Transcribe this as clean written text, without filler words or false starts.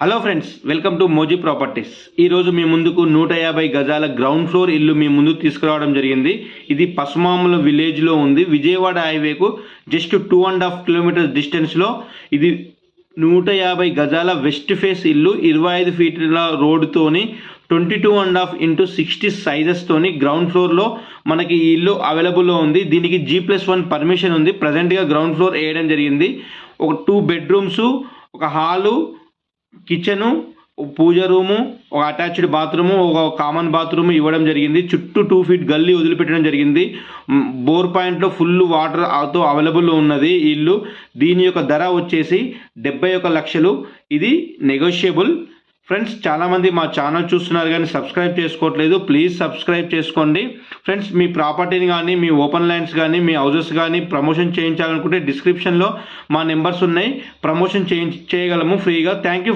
Hello friends, welcome to Moji properties. ఈరోజు మీ ముందుకు 150 గజాల గ్రౌండ్ ఫ్లోర్ ఇల్లు మీ ముందుకు తీసుకురావడం జరిగింది. ఇది పసుమాముల విలేజ్లో ఉంది. విజయవాడ హైవేకు జస్ట్ 2.5 కిలోమీటర్స్ డిస్టెన్స్లో ఇది 150 గజాల వెస్ట్ ఫేస్ ఇల్లు, 25 ఫీట్ల రోడ్డుతోని 22.5 ఇంటూ 60 సైజెస్తోని గ్రౌండ్ ఫ్లోర్లో మనకి ఈ ఇల్లు అవైలబుల్లో ఉంది. దీనికి G+1 పర్మిషన్ ఉంది. ప్రజెంట్గా గ్రౌండ్ ఫ్లోర్ వేయడం జరిగింది. ఒక 2 బెడ్రూమ్స్, ఒక హాలు, కిచెను, పూజ రూము, ఒక అటాచ్డ్ బాత్రూము, ఒక కామన్ బాత్రూము ఇవ్వడం జరిగింది. చుట్టూ 2 ఫీట్ గల్లీ వదిలిపెట్టడం జరిగింది. బోర్ పాయింట్లో ఫుల్ వాటర్తో అవైలబుల్ ఉన్నది ఈ ఇల్లు. దీని యొక్క ధర వచ్చేసి 71 లక్షలు. ఇది నెగోషియబుల్. ఫ్రెండ్స్, చాలామంది మా ఛానల్ చూస్తున్నారు కానీ సబ్స్క్రైబ్ చేసుకోవట్లేదు. ప్లీజ్ సబ్స్క్రైబ్ చేసుకోండి. ఫ్రెండ్స్, మీ ప్రాపర్టీని కానీ, మీ ఓపెన్ ల్యాండ్స్ కానీ, మీ హౌసెస్ కానీ ప్రమోషన్ చేయించాలనుకుంటే డిస్క్రిప్షన్లో మా నెంబర్స్ ఉన్నాయి. ప్రమోషన్ చేయగలము ఫ్రీగా. Thank you.